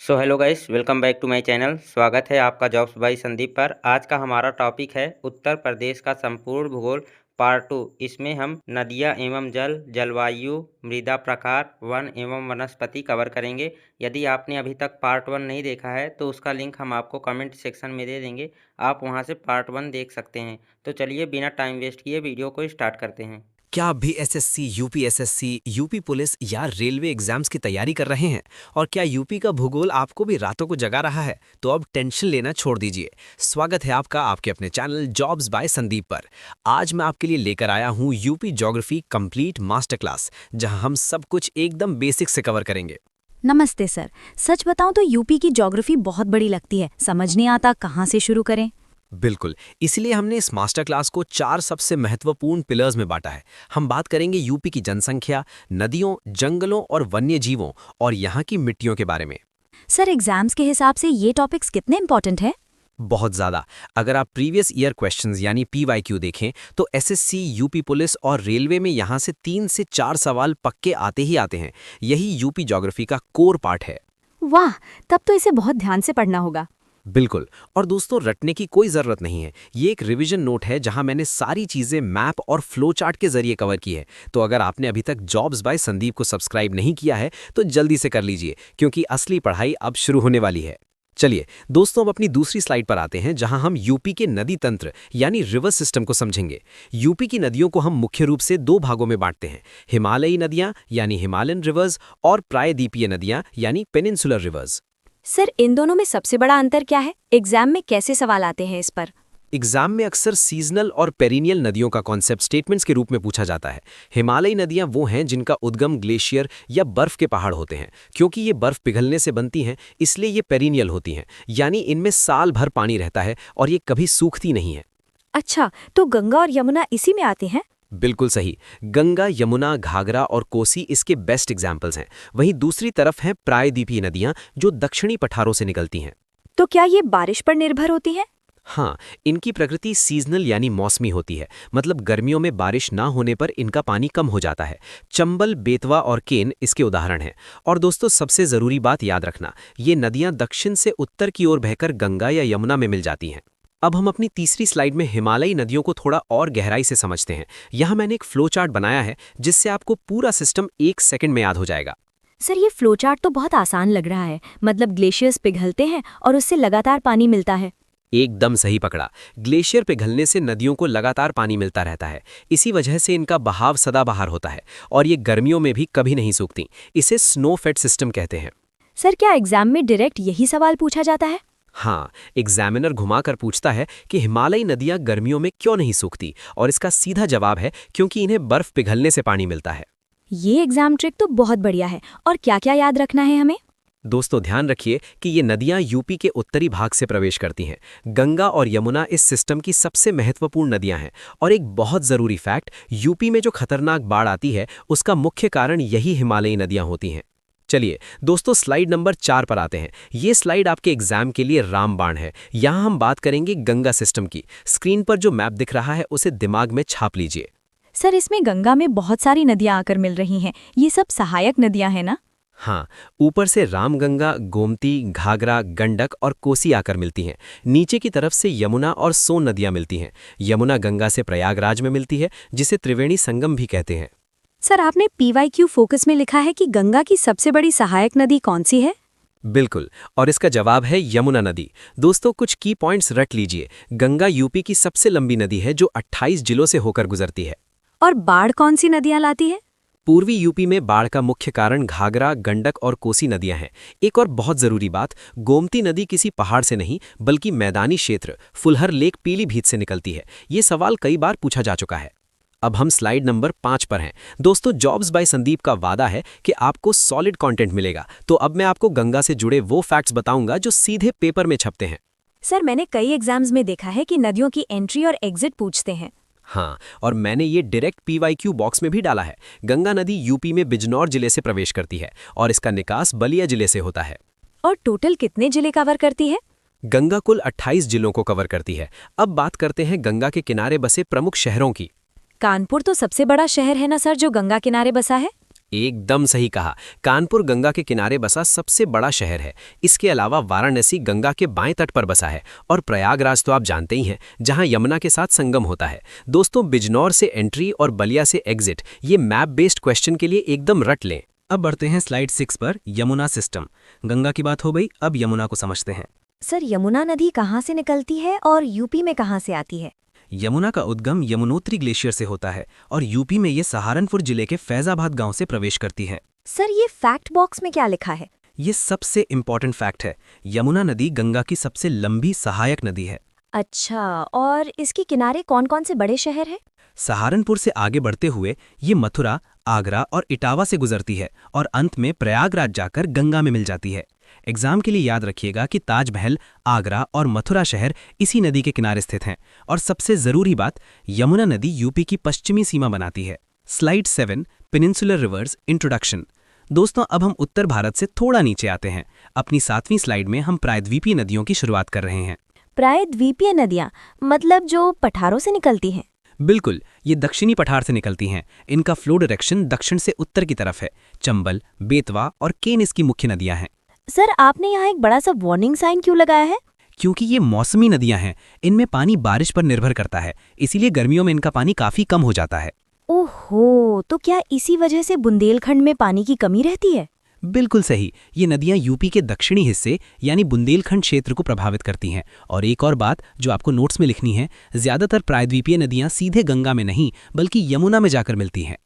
So hello guys, welcome back to my channel. स्वागत है आपका जॉब्स बाय संदीप पर। आज का हमारा टॉपिक है उत्तर प्रदेश का संपूर्ण भूगोल पार्ट 2। इसमें हम नदियाँ एवं जल, जलवायु, मृदा प्रकार, वन एवं वनस्पति कवर करेंगे। यदि आपने अभी तक पार्ट 1 नहीं देखा है तो उसका लिंक हम आपको कमेंट सेक्शन में दे देंगे, आप वहां से पार्ट 1 देख सकते हैं। तो चलिए बिना टाइम वेस्ट किए वीडियो को स्टार्ट करते हैं। क्या आप भी एसएससी, यूपीएसएससी, यूपी पुलिस या रेलवे एग्जाम्स की तैयारी कर रहे हैं? और क्या यूपी का भूगोल आपको भी रातों को जगा रहा है? तो अब टेंशन लेना छोड़ दीजिए। स्वागत है आपका आपके अपने चैनल जॉब्स बाय संदीप पर। आज मैं आपके लिए लेकर आया हूँ UP geography complete master class, जहाँ हम सब कुछ एकदम बेसिक से कवर करेंगे। नमस्ते सर। सच बताऊं तो यूपी की ज्योग्राफी बहुत बड़ी लगती है, समझ नहीं आता कहाँ से शुरू करें। बिल्कुल, इसलिए हमने इस मास्टर क्लास को 4 सबसे महत्वपूर्ण पिलर्स में बांटा है। हम बात करेंगे यूपी की जनसंख्या, नदियों, जंगलों और वन्य जीवों और यहाँ की मिट्टियों के बारे में। सर एग्जाम्स के हिसाब से ये टॉपिक्स कितने इंपॉर्टेंट है? बहुत ज़्यादा। अगर आप प्रीवियस ईयर क्वेश्चंस यानी पीवाईक्यू देखें तो एसएससी, यूपी पुलिस और रेलवे में यहाँ से 3 से 4 सवाल पक्के आते ही आते हैं। यही यूपी ज्योग्राफी का कोर पार्ट है। वाह, तब तो इसे बहुत ध्यान से पढ़ना होगा। बिल्कुल। और दोस्तों, रटने की कोई ज़रूरत नहीं है। ये एक रिवीजन नोट है जहां मैंने सारी चीज़ें मैप और फ्लो चार्ट के जरिए कवर की है। तो अगर आपने अभी तक जॉब्स बाय संदीप को सब्सक्राइब नहीं किया है तो जल्दी से कर लीजिए, क्योंकि असली पढ़ाई अब शुरू होने वाली है। चलिए दोस्तों, अब अपनी दूसरी स्लाइड पर आते हैं, जहां हम यूपी के नदी तंत्र यानी रिवर सिस्टम को समझेंगे। यूपी की नदियों को हम मुख्य रूप से 2 भागों में बांटते हैं, हिमालयी नदियां यानी हिमालयन रिवर्स और प्रायद्वीपीय नदियां यानी पेनिनसुलर रिवर्स। सर इन दोनों में सबसे बड़ा अंतर क्या है? एग्जाम में कैसे सवाल आते हैं इस पर? एग्जाम में अक्सर सीजनल और पेरिनियल नदियों का कॉन्सेप्ट स्टेटमेंट्स के रूप में पूछा जाता है। हिमालयी नदियां वो हैं जिनका उद्गम ग्लेशियर या बर्फ के पहाड़ होते हैं। क्योंकि ये बर्फ पिघलने से बनती हैं, इसलिए ये पेरिनियल होती हैं, यानी इनमें साल भर पानी रहता है और ये कभी सूखती नहीं है। अच्छा, तो गंगा और यमुना इसी में आते हैं? बिल्कुल सही। गंगा, यमुना, घाघरा और कोसी इसके बेस्ट एग्जाम्पल्स हैं। वहीं दूसरी तरफ हैं प्रायद्वीपीय नदियां, जो दक्षिणी पठारों से निकलती हैं। तो क्या ये बारिश पर निर्भर होती हैं? हाँ, इनकी प्रकृति सीजनल यानी मौसमी होती है। मतलब गर्मियों में बारिश ना होने पर इनका पानी कम हो जाता है। चंबल, बेतवा और केन इसके उदाहरण हैं। और दोस्तों, सबसे ज़रूरी बात याद रखना, ये नदियाँ दक्षिण से उत्तर की ओर बहकर गंगा या यमुना में मिल जाती हैं। अब हम अपनी तीसरी स्लाइड में हिमालयी नदियों को थोड़ा और गहराई से समझते हैं। यहाँ मैंने एक फ्लो चार्ट बनाया है, जिससे आपको पूरा सिस्टम 1 सेकंड में याद हो जाएगा। सर ये फ्लो चार्ट तो बहुत आसान लग रहा है। मतलब ग्लेशियर्स पिघलते हैं और उससे लगातार पानी मिलता है। एकदम सही पकड़ा। ग्लेशियर पिघलने से नदियों को लगातार पानी मिलता रहता है। इसी वजह से इनका बहाव सदाबहार होता है और ये गर्मियों में भी कभी नहीं सूखती। इसे स्नो फेड सिस्टम कहते हैं। सर क्या एग्जाम में डायरेक्ट यही सवाल पूछा जाता है? हाँ, एग्जामिनर घुमाकर पूछता है कि हिमालयी नदियां गर्मियों में क्यों नहीं सूखती, और इसका सीधा जवाब है क्योंकि इन्हें बर्फ पिघलने से पानी मिलता है। ये एग्जाम ट्रिक तो बहुत बढ़िया है। और क्या क्या याद रखना है हमें? दोस्तों, ध्यान रखिए कि ये नदियां यूपी के उत्तरी भाग से प्रवेश करती हैं। गंगा और यमुना इस सिस्टम की सबसे महत्वपूर्ण नदियां हैं। और एक बहुत ज़रूरी फैक्ट, यूपी में जो खतरनाक बाढ़ आती है उसका मुख्य कारण यही हिमालयी नदियां होती हैं। चलिए दोस्तों, स्लाइड नंबर 4 पर आते हैं। ये स्लाइड आपके एग्जाम के लिए रामबाण है। यहाँ हम बात करेंगे गंगा सिस्टम की। स्क्रीन पर जो मैप दिख रहा है उसे दिमाग में छाप लीजिए। सर इसमें गंगा में बहुत सारी नदियां आकर मिल रही हैं। ये सब सहायक नदियां हैं ना? हाँ, ऊपर से रामगंगा, गोमती, घाघरा, गंडक और कोसी आकर मिलती हैं। नीचे की तरफ से यमुना और सोन नदियां मिलती हैं। यमुना गंगा से प्रयागराज में मिलती है, जिसे त्रिवेणी संगम भी कहते हैं। सर आपने पीवाईक्यू फोकस में लिखा है कि गंगा की सबसे बड़ी सहायक नदी कौन सी है? बिल्कुल, और इसका जवाब है यमुना नदी। दोस्तों, कुछ की पॉइंट्स रट लीजिए। गंगा यूपी की सबसे लंबी नदी है, जो 28 जिलों से होकर गुजरती है। और बाढ़ कौन सी नदियां लाती है? पूर्वी यूपी में बाढ़ का मुख्य कारण घाघरा, गंडक और कोसी नदियां हैं। एक और बहुत जरूरी बात, गोमती नदी किसी पहाड़ से नहीं बल्कि मैदानी क्षेत्र फुलहर लेक, पीलीभीत से निकलती है। ये सवाल कई बार पूछा जा चुका है। अब हम स्लाइड नंबर 5 पर हैं। दोस्तों, जॉब्स बाय संदीप का वादा है कि आपको सॉलिड कंटेंट मिलेगा। तो अब मैं आपको गंगा से जुड़े वो फैक्ट्स बताऊंगा जो सीधे पेपर में छपते हैं। सर मैंने कई एग्जाम्स में देखा है कि नदियों की एंट्री और एग्जिट पूछते हैं। हाँ, और मैंने ये डायरेक्ट पीवाईक्यू बॉक्स में भी डाला है। गंगा नदी यूपी में बिजनौर जिले से प्रवेश करती है और इसका निकास बलिया जिले से होता है। और टोटल कितने जिले कवर करती है? गंगा कुल 28 जिलों को कवर करती है। अब बात करते हैं गंगा के किनारे बसे प्रमुख शहरों की। कानपुर तो सबसे बड़ा शहर है ना सर, जो गंगा किनारे बसा है? एकदम सही कहा। कानपुर गंगा के किनारे बसा सबसे बड़ा शहर है। इसके अलावा वाराणसी गंगा के बाएं तट पर बसा है और प्रयागराज तो आप जानते ही हैं, जहां यमुना के साथ संगम होता है। दोस्तों, बिजनौर से एंट्री और बलिया से एग्जिट, ये मैप बेस्ड क्वेश्चन के लिए एकदम रट लें। अब बढ़ते हैं स्लाइड 6 पर, यमुना सिस्टम। गंगा की बात हो गई, अब यमुना को समझते हैं। सर, यमुना नदी कहाँ से निकलती है और यूपी में कहाँ से आती है? यमुना का उद्गम यमुनोत्री ग्लेशियर से होता है और यूपी में ये सहारनपुर जिले के फैजाबाद गांव से प्रवेश करती है। सर, ये फैक्ट बॉक्स में क्या लिखा है? ये सबसे इम्पॉर्टेंट फैक्ट है। यमुना नदी गंगा की सबसे लंबी सहायक नदी है। अच्छा, और इसके किनारे कौन कौन से बड़े शहर हैं? सहारनपुर से आगे बढ़ते हुए ये मथुरा, आगरा और इटावा से गुजरती है और अंत में प्रयागराज जाकर गंगा में मिल जाती है। एग्जाम के लिए याद रखिएगा कि ताजमहल, आगरा और मथुरा शहर इसी नदी के किनारे स्थित हैं। और सबसे जरूरी बात, यमुना नदी यूपी की पश्चिमी सीमा बनाती है। Slide 7, peninsular reverse introduction. दोस्तों, अब हम उत्तर भारत से थोड़ा नीचे आते हैं। अपनी 7वीं स्लाइड में हम प्रायद्वीपीय नदियों की शुरुआत कर रहे हैं। प्रायद्वीपीय नदियाँ मतलब जो पठारों से निकलती हैं? बिल्कुल, ये दक्षिणी पठार से निकलती हैं। इनका फ्लो डायरेक्शन दक्षिण से उत्तर की तरफ है। चंबल, बेतवा और केन इसकी मुख्य नदियां हैं। सर, आपने यहाँ एक बड़ा सा वार्निंग साइन क्यों लगाया है? क्योंकि ये मौसमी नदियां हैं, इनमें पानी बारिश पर निर्भर करता है, इसीलिए गर्मियों में इनका पानी काफी कम हो जाता है। ओहो, तो क्या इसी वजह से बुंदेलखंड में पानी की कमी रहती है? बिल्कुल सही, ये नदियां यूपी के दक्षिणी हिस्से यानी बुंदेलखंड क्षेत्र को प्रभावित करती हैं। और एक और बात जो आपको नोट्स में लिखनी है, ज्यादातर प्रायद्वीपीय नदियां सीधे गंगा में नहीं बल्कि यमुना में जाकर मिलती हैं।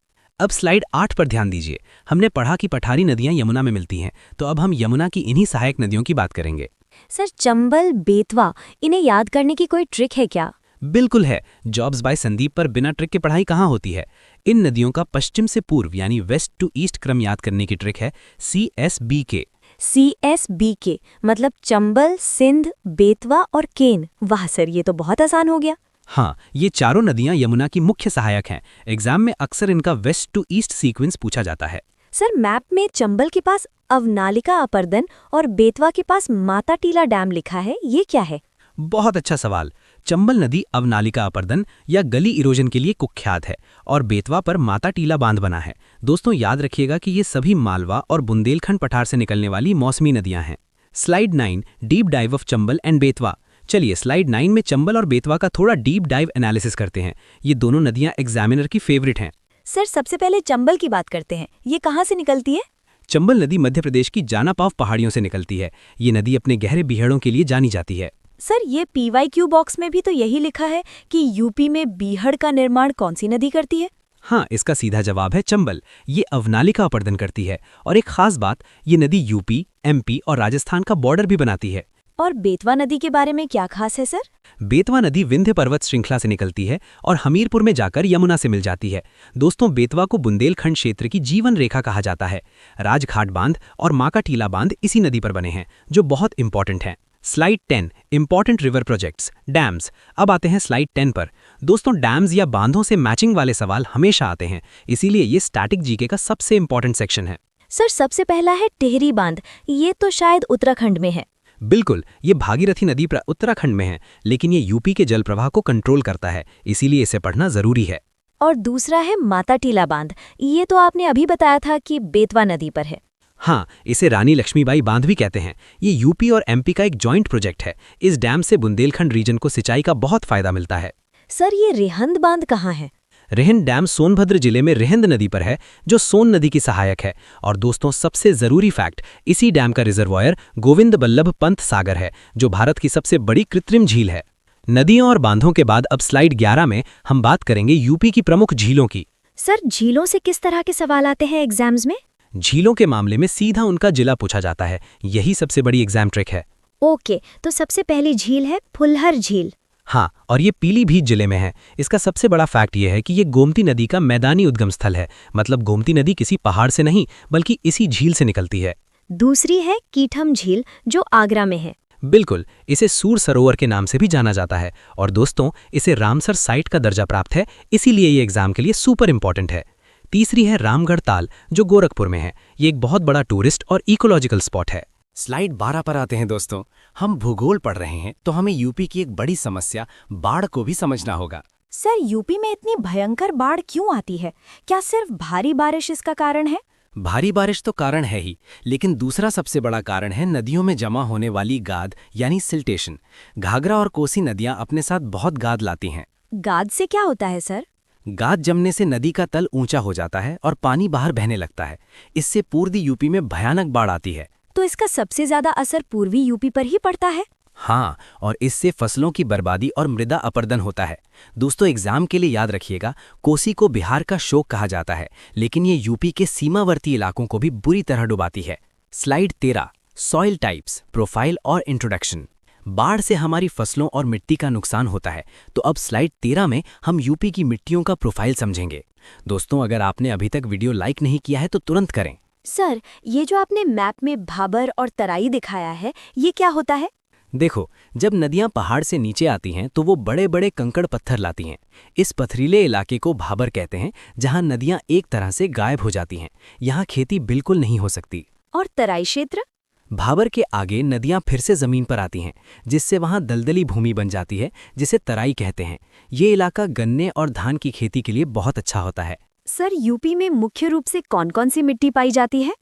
अब स्लाइड 8 पर ध्यान दीजिए। हमने पढ़ा कि पठारी नदियां यमुना में मिलती हैं, तो अब हम यमुना की इन्हीं सहायक नदियों की बात करेंगे। सर, चंबल, बेतवा, इन्हें याद करने की कोई ट्रिक है क्या? बिल्कुल है। जॉब्स बाय संदीप पर बिना ट्रिक के पढ़ाई कहाँ होती है। इन नदियों का पश्चिम से पूर्व यानी वेस्ट टू ईस्ट क्रम याद करने की ट्रिक है CSBK। CSBK मतलब चंबल, सिंध, बेतवा और केन। वाह सर, ये तो बहुत आसान हो गया। हाँ, ये चारों नदियां यमुना की मुख्य सहायक हैं। एग्जाम में अक्सर इनका वेस्ट टू ईस्ट सीक्वेंस पूछा जाता है। सर, मैप में चंबल के पास अवनालिका अपर्दन और बेतवा के पास माता टीला डैम लिखा है, ये क्या है? बहुत अच्छा सवाल। चंबल नदी अवनालिका अपर्दन या गली इरोजन के लिए कुख्यात है और बेतवा पर माता टीला बांध बना है। दोस्तों, याद रखिएगा कि ये सभी मालवा और बुंदेलखंड पठार से निकलने वाली मौसमी नदियां हैं। Slide 9, deep dive of Chambal and Betwa. चलिए स्लाइड 9 में चंबल और बेतवा का थोड़ा डीप डाइव एनालिसिस करते हैं। ये दोनों नदियां एग्जामिनर की फेवरेट हैं। सर, सबसे पहले चंबल की बात करते हैं। ये कहाँ से निकलती है? चंबल नदी मध्य प्रदेश की जानापाव पहाड़ियों से निकलती है। ये नदी अपने गहरे बीहड़ों के लिए जानी जाती है। सर, ये PYQ बॉक्स में भी तो यही लिखा है कि यूपी में बीहड़ का निर्माण कौन सी नदी करती है? हाँ, इसका सीधा जवाब है चंबल। ये अवनालिका अपर्दन करती है। और एक खास बात, ये नदी यूपी, MP और राजस्थान का बॉर्डर भी बनाती है। और बेतवा नदी के बारे में क्या खास है सर? बेतवा नदी विंध्य पर्वत श्रृंखला से निकलती है और हमीरपुर में जाकर यमुना से मिल जाती है। दोस्तों, बेतवा को बुंदेलखंड क्षेत्र की जीवन रेखा कहा जाता है। राजघाट बांध और माका टीला बांध इसी नदी पर बने हैं, जो बहुत इंपॉर्टेंट हैं। Slide 10, important river projects, dams. अब आते हैं स्लाइड 10 पर। दोस्तों, डैम्स या बांधों से मैचिंग वाले सवाल हमेशा आते हैं, इसीलिए ये स्टैटिक जीके का सबसे इंपॉर्टेंट सेक्शन है। सर, सबसे पहला है टिहरी बांध। ये तो शायद उत्तराखंड में है। बिल्कुल, ये भागीरथी नदी उत्तराखंड में है, लेकिन ये यूपी के जल प्रवाह को कंट्रोल करता है, इसीलिए इसे पढ़ना जरूरी है। और दूसरा है माता टीला बांध। ये तो आपने अभी बताया था कि बेतवा नदी पर है। हाँ, इसे रानी लक्ष्मीबाई बांध भी कहते हैं। ये यूपी और MP का एक जॉइंट प्रोजेक्ट है। इस डैम से बुंदेलखंड रीजन को सिंचाई का बहुत फायदा मिलता है। सर, ये रेहंद बांध कहाँ है? रेहंद डैम सोनभद्र जिले में रेहंद नदी पर है, जो सोन नदी की सहायक है। और दोस्तों, सबसे जरूरी फैक्ट, इसी डैम का रिजर्वायर गोविंद बल्लभ पंत सागर है, जो भारत की सबसे बड़ी कृत्रिम झील है। नदियों और बांधों के बाद अब स्लाइड 11 में हम बात करेंगे यूपी की प्रमुख झीलों की। सर, झीलों से किस तरह के सवाल आते हैं एग्जाम्स में? झीलों के मामले में सीधा उनका जिला पूछा जाता है, यही सबसे बड़ी एग्जाम ट्रिक है। ओके, तो सबसे पहली झील है फुलहर झील। हाँ, और ये पीलीभीत जिले में है। इसका सबसे बड़ा फैक्ट ये है कि ये गोमती नदी का मैदानी उद्गम स्थल है, मतलब गोमती नदी किसी पहाड़ से नहीं बल्कि इसी झील से निकलती है। दूसरी है कीठम झील, जो आगरा में है। बिल्कुल, इसे सूर सरोवर के नाम से भी जाना जाता है। और दोस्तों, इसे रामसर साइट का दर्जा प्राप्त है, इसीलिए ये एग्जाम के लिए सुपर इंपॉर्टेंट है। तीसरी है रामगढ़ ताल, जो गोरखपुर में है। ये एक बहुत बड़ा टूरिस्ट और इकोलॉजिकल स्पॉट है। स्लाइड 12 पर आते हैं दोस्तों। हम भूगोल पढ़ रहे हैं, तो हमें यूपी की एक बड़ी समस्या बाढ़ को भी समझना होगा। सर, यूपी में इतनी भयंकर बाढ़ क्यों आती है? क्या सिर्फ भारी बारिश इसका कारण है? भारी बारिश तो कारण है ही, लेकिन दूसरा सबसे बड़ा कारण है नदियों में जमा होने वाली गाद यानी सिल्टेशन। घाघरा और कोसी नदियां अपने साथ बहुत गाद लाती हैं। गाद से क्या होता है सर? गाद जमने से नदी का तल ऊंचा हो जाता है और पानी बाहर बहने लगता है। इससे पूर्वी यूपी में भयानक बाढ़ आती है। तो इसका सबसे ज्यादा असर पूर्वी यूपी पर ही पड़ता है? हाँ, और इससे फसलों की बर्बादी और मृदा अपरदन होता है। दोस्तों, एग्जाम के लिए याद रखिएगा, कोसी को बिहार का शोक कहा जाता है, लेकिन ये यूपी के सीमावर्ती इलाकों को भी बुरी तरह डुबाती है। स्लाइड 13, सॉइल टाइप्स, प्रोफाइल और इंट्रोडक्शन। बाढ़ से हमारी फसलों और मिट्टी का नुकसान होता है, तो अब स्लाइड 13 में हम यूपी की मिट्टियों का प्रोफाइल समझेंगे। दोस्तों, अगर आपने अभी तक वीडियो लाइक नहीं किया है तो तुरंत करें। सर, ये जो आपने मैप में भाबर और तराई दिखाया है, ये क्या होता है? देखो, जब नदियां पहाड़ से नीचे आती हैं तो वो बड़े बड़े कंकड़ पत्थर लाती हैं। इस पथरीले इलाके को भाबर कहते हैं, जहां नदियां एक तरह से गायब हो जाती हैं। यहाँ खेती बिल्कुल नहीं हो सकती। और तराई क्षेत्र? भाबर के आगे नदियां फिर से जमीन पर आती हैं, जिससे वहां दलदली भूमि बन जाती है, जिसे तराई कहते हैं। ये इलाका गन्ने और धान की खेती के लिए बहुत अच्छा होता है। सर, यूपी में मुख्य रूप से कौन कौन सी मिट्टी पाई जाती है?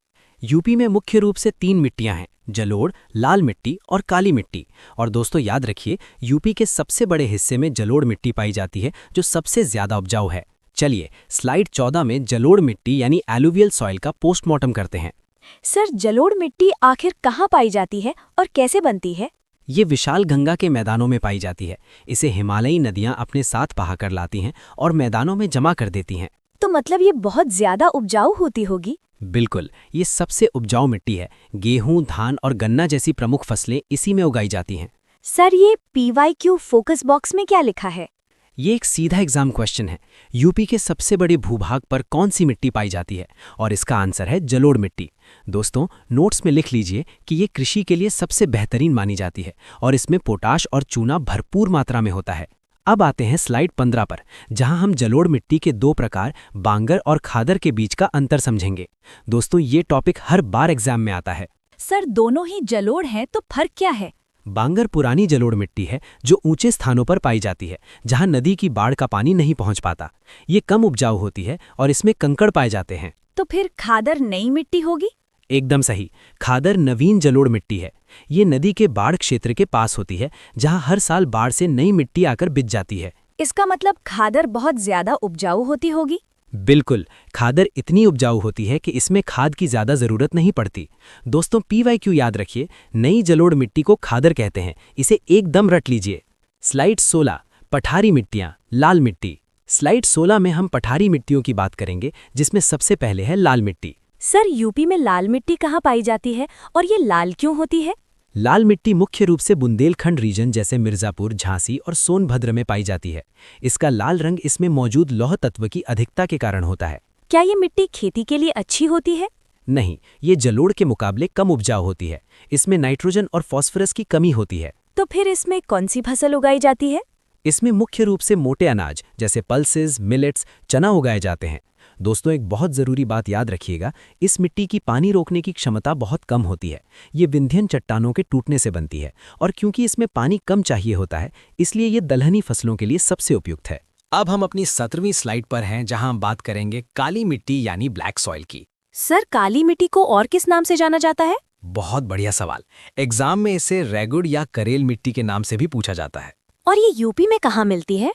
यूपी में मुख्य रूप से 3 मिट्टियां हैं, जलोढ़, लाल मिट्टी और काली मिट्टी। और दोस्तों, याद रखिए, यूपी के सबसे बड़े हिस्से में जलोढ़ मिट्टी पाई जाती है, जो सबसे ज्यादा उपजाऊ है। चलिए स्लाइड 14 में जलोढ़ मिट्टी यानी एलुवियल सॉइल का पोस्टमार्टम करते हैं। सर, जलोढ़ मिट्टी आखिर कहाँ पाई जाती है और कैसे बनती है? ये विशाल गंगा के मैदानों में पाई जाती है। इसे हिमालयी नदियां अपने साथ बहाकर लाती हैं और मैदानों में जमा कर देती हैं। तो मतलब ये बहुत ज्यादा उपजाऊ होती होगी? बिल्कुल, ये सबसे उपजाऊ मिट्टी है। गेहूं, धान और गन्ना जैसी प्रमुख फसलें इसी में उगाई जाती हैं। सर, ये PYQ फोकस बॉक्स में क्या लिखा है? ये एक सीधा एग्जाम क्वेश्चन है। यूपी के सबसे बड़े भूभाग पर कौन सी मिट्टी पाई जाती है? और इसका आंसर है जलोढ़ मिट्टी। दोस्तों, नोट्स में लिख लीजिए कि ये कृषि के लिए सबसे बेहतरीन मानी जाती है और इसमें पोटाश और चूना भरपूर मात्रा में होता है। अब आते हैं स्लाइड 15 पर, जहां हम जलोढ़ मिट्टी के 2 प्रकार बांगर और खादर के बीच का अंतर समझेंगे। दोस्तों, ये टॉपिक हर बार एग्जाम में आता है। सर, दोनों ही जलोढ़ हैं, तो फर्क क्या है? बांगर पुरानी जलोढ़ मिट्टी है जो ऊंचे स्थानों पर पाई जाती है, जहां नदी की बाढ़ का पानी नहीं पहुंच पाता। ये कम उपजाऊ होती है और इसमें कंकड़ पाए जाते हैं। तो फिर खादर नई मिट्टी होगी? एकदम सही, खादर नवीन जलोढ़ मिट्टी है। ये नदी के बाढ़ क्षेत्र के पास होती है, जहां हर साल बाढ़ से नई मिट्टी आकर बिछ जाती है। इसका मतलब खादर बहुत ज्यादा उपजाऊ होती होगी? बिल्कुल, खादर इतनी उपजाऊ होती है कि इसमें खाद की ज्यादा जरूरत नहीं पड़ती। दोस्तों, PYQ याद रखिए, नई जलोढ़ मिट्टी को खादर कहते हैं। इसे एकदम रट लीजिए। स्लाइड 16, पठारी मिट्टियां, लाल मिट्टी। स्लाइड 16 में हम पठारी मिट्टियों की बात करेंगे, जिसमें सबसे पहले है लाल मिट्टी। सर, यूपी में लाल मिट्टी कहाँ पाई जाती है और ये लाल क्यों होती है? लाल मिट्टी मुख्य रूप से बुंदेलखंड रीजन जैसे मिर्जापुर, झांसी और सोनभद्र में पाई जाती है। इसका लाल रंग इसमें मौजूद लौह तत्व की अधिकता के कारण होता है। क्या ये मिट्टी खेती के लिए अच्छी होती है? नहीं, ये जलोढ़ के मुकाबले कम उपजाऊ होती है। इसमें नाइट्रोजन और फास्फोरस की कमी होती है। तो फिर इसमें कौन सी फसल उगाई जाती है? इसमें मुख्य रूप से मोटे अनाज जैसे पल्सेस, मिलेट्स, चना उगाए जाते हैं। दोस्तों, एक बहुत ज़रूरी बात याद रखिएगा, इस मिट्टी की पानी रोकने की क्षमता बहुत कम होती है। ये विंध्यन चट्टानों के टूटने से बनती है और क्योंकि इसमें पानी कम चाहिए होता है, इसलिए ये दलहनी फसलों के लिए सबसे उपयुक्त है। अब हम अपनी 17वीं स्लाइड पर हैं, जहां हम बात करेंगे काली मिट्टी यानी ब्लैक सॉइल की। सर, काली मिट्टी को और किस नाम से जाना जाता है? बहुत बढ़िया सवाल। एग्जाम में इसे रेगुड़ या करेल मिट्टी के नाम से भी पूछा जाता है। और ये यूपी में कहाँ मिलती है?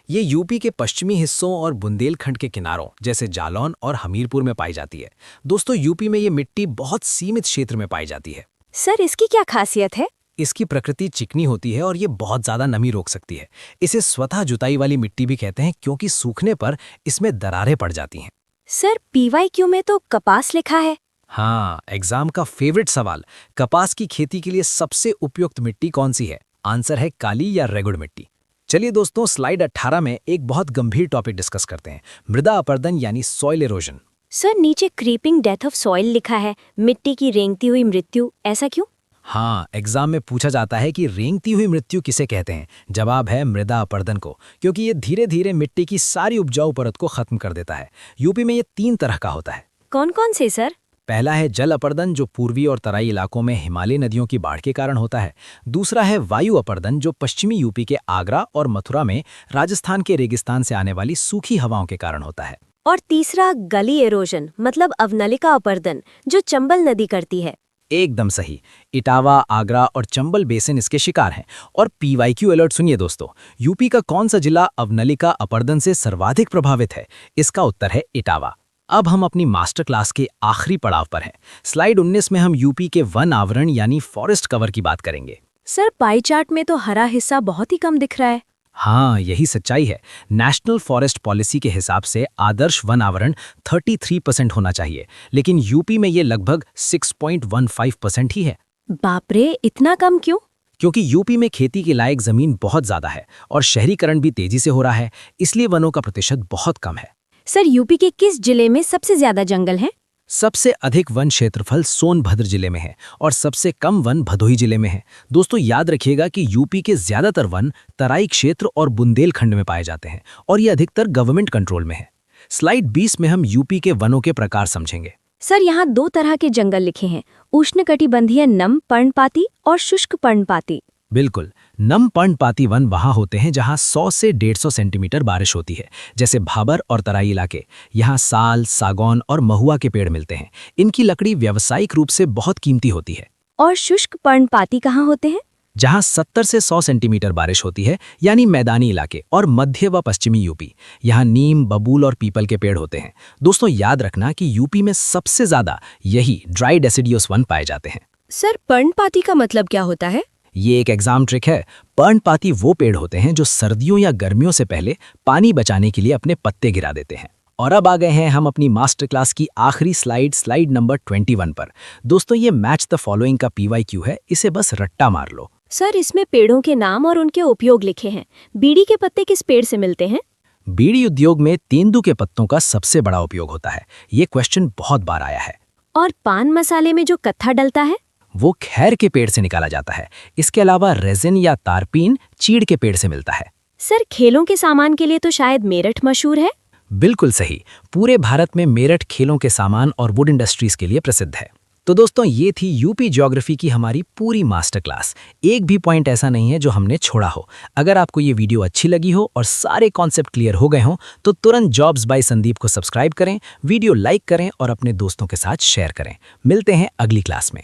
ये यूपी के पश्चिमी हिस्सों और बुंदेलखंड के किनारों जैसे जालौन और हमीरपुर में पाई जाती है। दोस्तों, यूपी में ये मिट्टी बहुत सीमित क्षेत्र में पाई जाती है। सर, इसकी क्या खासियत है? इसकी प्रकृति चिकनी होती है और ये बहुत ज़्यादा नमी रोक सकती है। इसे स्वतः जुताई वाली मिट्टी भी कहते हैं, क्योंकि सूखने पर इसमें दरारें पड़ जाती हैं। सर, PYQ में तो कपास लिखा है। हाँ, एग्जाम का फेवरेट सवाल, कपास की खेती के लिए सबसे उपयुक्त मिट्टी कौन सी है? आंसर है काली या रेगुड़ मिट्टी। चलिए दोस्तों, स्लाइड 18 में एक बहुत गंभीर टॉपिक डिस्कस करते हैं, मृदा अपरदन यानी सॉइल इरोजन। सर, नीचे क्रीपिंग डेथ ऑफ सॉइल लिखा है, मिट्टी की रेंगती हुई मृत्यु, ऐसा क्यों? हाँ, एग्जाम में पूछा जाता है कि रेंगती हुई मृत्यु किसे कहते हैं। जवाब है मृदा अपरदन को, क्योंकि ये धीरे धीरे मिट्टी की सारी उपजाऊ परत को खत्म कर देता है। यूपी में ये 3 तरह का होता है। कौन कौन से सर? पहला है जल अपरदन, जो पूर्वी और तराई इलाकों में हिमालय नदियों की बाढ़ के कारण होता है। दूसरा है वायु अपरदन, जो पश्चिमी यूपी के आगरा और मथुरा में राजस्थान के रेगिस्तान से आने वाली सूखी हवाओं के कारण होता है। और तीसरा गली एरोजन मतलब अवनलिका अपरदन जो चंबल नदी करती है। एकदम सही। इटावा, आगरा और चंबल बेसिन इसके शिकार हैं। और PYQ अलर्ट सुनिए दोस्तों, यूपी का कौन सा जिला अवनलिका अपरदन से सर्वाधिक प्रभावित है? इसका उत्तर है इटावा। अब हम अपनी मास्टर क्लास के आखिरी पड़ाव पर हैं। स्लाइड 19 में हम यूपी के वन आवरण यानी फॉरेस्ट कवर की बात करेंगे। सर पाई चार्ट में तो हरा हिस्सा बहुत ही कम दिख रहा है। हाँ, यही सच्चाई है। नेशनल फॉरेस्ट पॉलिसी के हिसाब से आदर्श वन आवरण 33% होना चाहिए, लेकिन यूपी में ये लगभग 6.15% ही है। बाप रे, इतना कम क्यों? क्योंकि यूपी में खेती के लायक जमीन बहुत ज्यादा है और शहरीकरण भी तेजी से हो रहा है, इसलिए वनों का प्रतिशत बहुत कम है। सर यूपी के किस जिले में सबसे ज्यादा जंगल है? सबसे अधिक वन क्षेत्रफल सोनभद्र जिले में है और सबसे कम वन भदोही जिले में है। दोस्तों याद रखिएगा कि यूपी के ज्यादातर वन तराई क्षेत्र और बुंदेलखंड में पाए जाते हैं और ये अधिकतर गवर्नमेंट कंट्रोल में है। स्लाइड 20 में हम यूपी के वनों के प्रकार समझेंगे। सर यहाँ 2 तरह के जंगल लिखे हैं, उष्णकटिबंधीय नम पर्णपाती और शुष्क पर्णपाती। बिल्कुल, नम पर्णपाती वन वहां होते हैं जहां 100 से 150 सेंटीमीटर बारिश होती है, जैसे भाबर और तराई इलाके। यहाँ साल, सागौन और महुआ के पेड़ मिलते हैं। इनकी लकड़ी व्यावसायिक रूप से बहुत कीमती होती है। और शुष्क पर्णपाती कहाँ होते हैं? जहां 70 से 100 सेंटीमीटर बारिश होती है, यानी मैदानी इलाके और मध्य व पश्चिमी यूपी। यहाँ नीम, बबूल और पीपल के पेड़ होते हैं। दोस्तों याद रखना कि यूपी में सबसे ज्यादा यही ड्राई डेसिडियस वन पाए जाते हैं। सर पर्णपाती का मतलब क्या होता है? ये एक एग्जाम ट्रिक है। पर्णपाती वो पेड़ होते हैं जो सर्दियों या गर्मियों से पहले पानी बचाने के लिए अपने पत्ते गिरा देते हैं। और अब आ गए हैं हम अपनी मास्टर क्लास की आखिरी स्लाइड नंबर 21 पर। दोस्तों ये मैच द फॉलोइंग का PYQ है, इसे बस रट्टा मार लो। सर इसमें पेड़ों के नाम और उनके उपयोग लिखे हैं। बीड़ी के पत्ते किस पेड़ से मिलते हैं? बीड़ी उद्योग में तेंदू के पत्तों का सबसे बड़ा उपयोग होता है। ये क्वेश्चन बहुत बार आया है। और पान मसाले में जो कत्था डलता है वो खैर के पेड़ से निकाला जाता है। इसके अलावा रेजिन या तारपीन चीड़ के पेड़ से मिलता है। सर खेलों के सामान के लिए तो शायद मेरठ मशहूर है। बिल्कुल सही। पूरे भारत में मेरठ खेलों के सामान और वुड इंडस्ट्रीज के लिए प्रसिद्ध है। तो दोस्तों ये थी यूपी ज्योग्राफी की हमारी पूरी मास्टर क्लास। एक भी पॉइंट ऐसा नहीं है जो हमने छोड़ा हो। अगर आपको ये वीडियो अच्छी लगी हो और सारे कॉन्सेप्ट क्लियर हो गए हों तो तुरंत जॉब्स बाय संदीप को सब्सक्राइब करें, वीडियो लाइक करें और अपने दोस्तों के साथ शेयर करें। मिलते हैं अगली क्लास में।